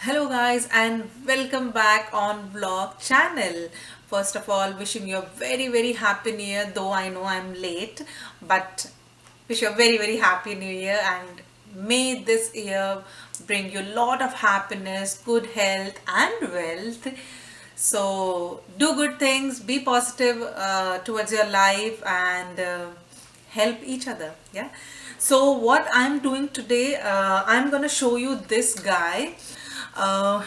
Hello guys and welcome back on vlog channel. First of all, wishing you a very happy new year, though I know I'm late, but wish you a very happy new year, and may this year bring you a lot of happiness, good health and wealth. So do good things, be positive towards your life, and help each other. Yeah. So what I'm doing today, I'm gonna show you this guy.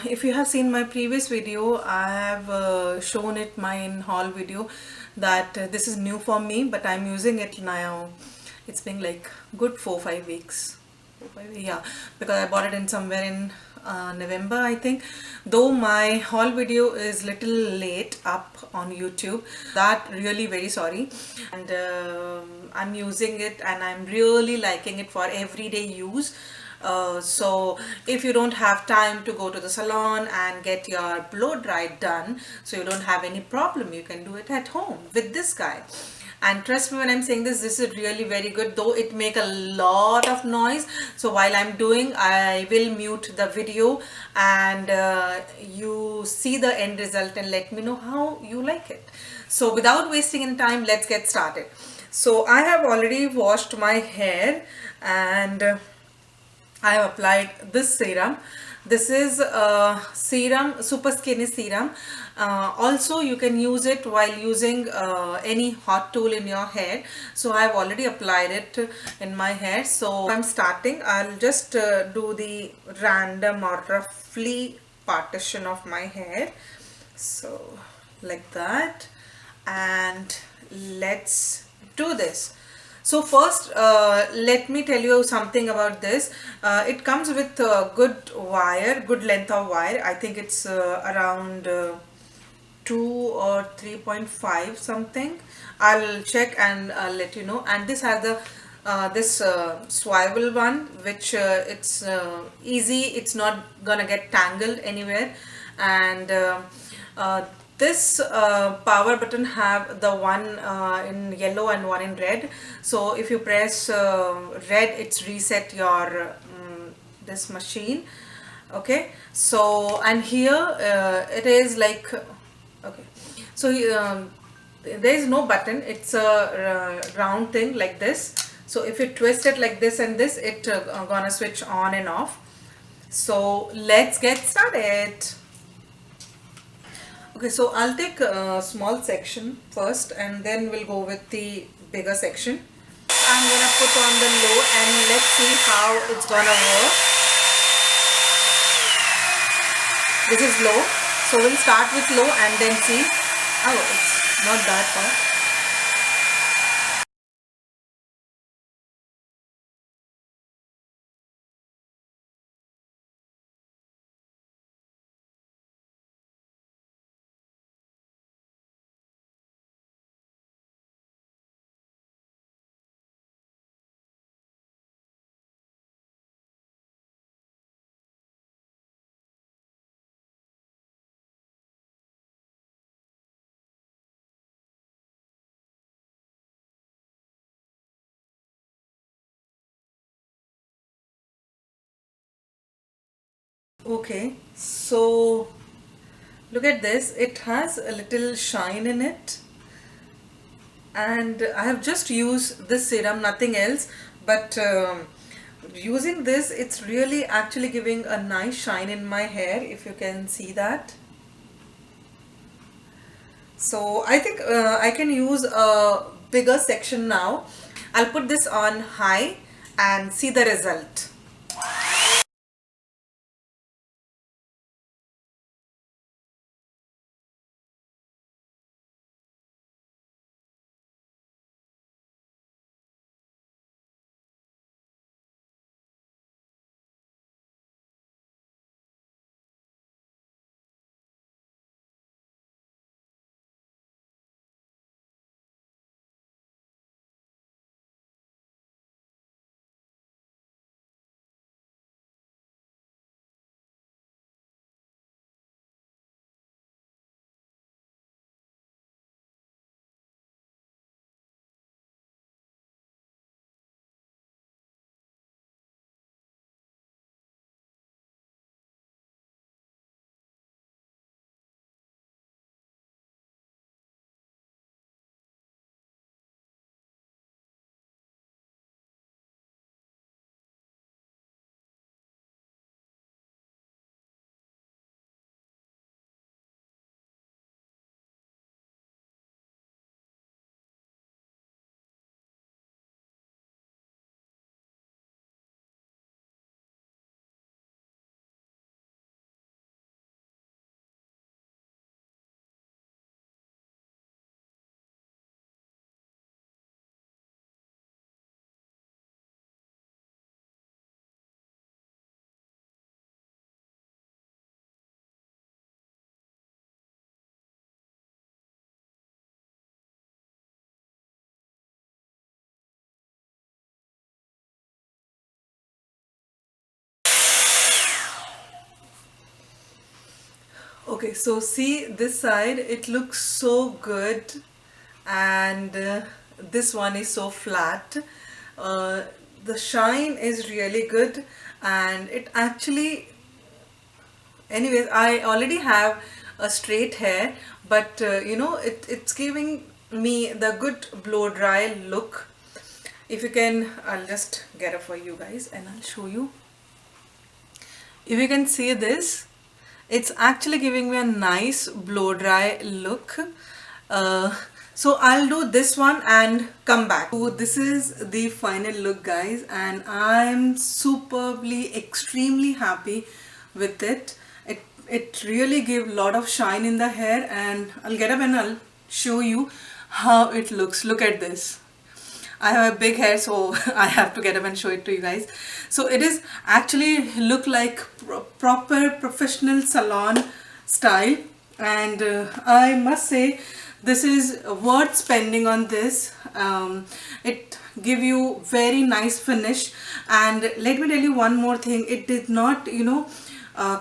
If you have seen my previous video, I have shown it my in haul video that this is new for me, but I'm using it now. It's been like good 4 5 weeks. 4 5, yeah, because I bought it in somewhere in November, I think. Though my haul video is little late up on YouTube, that really very sorry. And I'm using it and I'm really liking it for everyday use. So if you don't have time to go to the salon and get your blow dry done, so you don't have any problem, you can do it at home with this guy. And trust me when I'm saying this is really very good, though it make a lot of noise. So while I'm doing, I will mute the video, and you see the end result and let me know how you like it. So without wasting any time, let's get started. So I have already washed my hair, and I have applied this serum. This is serum, super skinny serum. Also, you can use it while using any hot tool in your hair. So I have already applied it in my hair. So I'm starting. I'll just do the random or roughly partition of my hair. So like that, and let's do this. So first, let me tell you something about this. It comes with good wire, good length of wire. I think it's around 2 or 3.5 something. I'll check and I'll let you know. And this has the this swivel one, which it's easy. It's not gonna get tangled anywhere. And uh, this power button have the one in yellow and one in red. So if you press red, it's reset your this machine. Okay, so and here it is like, okay, so there is no button. It's a round thing like this. So if you twist it like this and this, it gonna switch on and off. So let's get started. Okay, so I'll take a small section first and then we'll go with the bigger section. I'm gonna put on the low and let's see how it's gonna work. This is low, so we'll start with low and then see. Oh, it's not that far. Okay, so look at this. It has a little shine in it, and I have just used this serum, nothing else. But using this, it's really actually giving a nice shine in my hair, if you can see that. So I think I can use a bigger section now. I'll put this on high and see the result. Okay, so see this side, it looks so good, and this one is so flat. Uh, the shine is really good, and it actually, anyways, I already have a straight hair, but it's giving me the good blow dry look. If you can, I'll just get it for you guys and I'll show you. If you can see this, it's actually giving me a nice blow dry look. uh, so I'll do this one and come back. So this is the final look, guys, and I'm superbly extremely happy with it. It really gave a lot of shine in the hair, and I'll get up and I'll show you how it looks. Look at this. I have a big hair, so I have to get up and show it to you guys. So it is actually look like proper professional salon style, and I must say this is worth spending on this. It give you very nice finish, and let me tell you one more thing. It did not,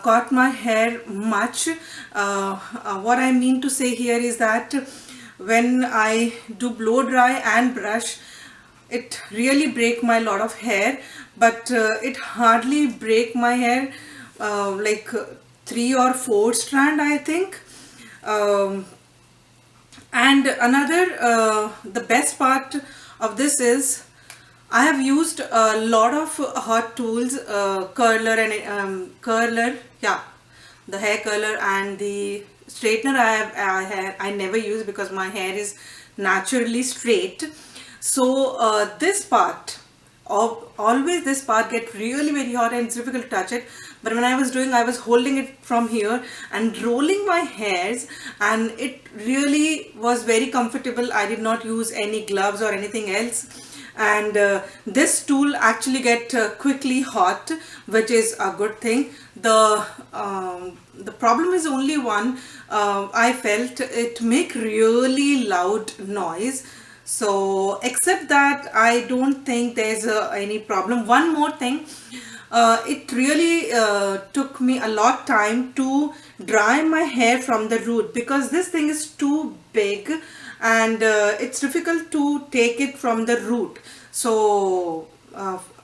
caught my hair much. What I mean to say here is that when I do blow dry and brush, it really break my lot of hair, but it hardly break my hair like 3 or 4 strand, I think. um, and another the best part of this is I have used a lot of hot tools, curler and curler, yeah, the hair curler, and the straightener I never use because my hair is naturally straight. So this part of always this part get really very hot and it's difficult to touch it. But when I was doing, I was holding it from here and rolling my hairs, and it really was very comfortable. I did not use any gloves or anything else, and this tool actually get quickly hot, which is a good thing. The problem is only one. I felt it make really loud noise. So except that, I don't think there's any problem. One more thing, it really took me a lot time to dry my hair from the root, because this thing is too big, and it's difficult to take it from the root. So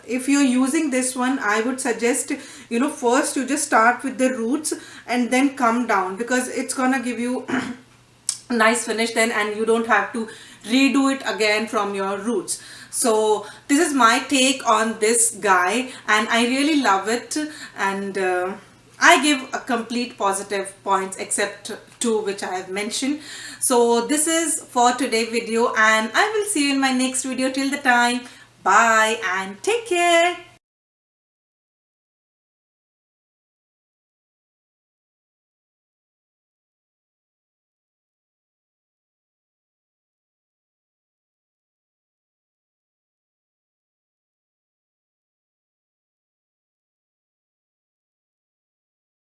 if you're using this one, I would suggest, first you just start with the roots and then come down, because it's gonna give you nice finish then, and you don't have to redo it again from your roots. So this is my take on this guy, and I really love it, and I give a complete positive points except two which I have mentioned. So this is for today video, and I will see you in my next video. Till the time, bye and take care.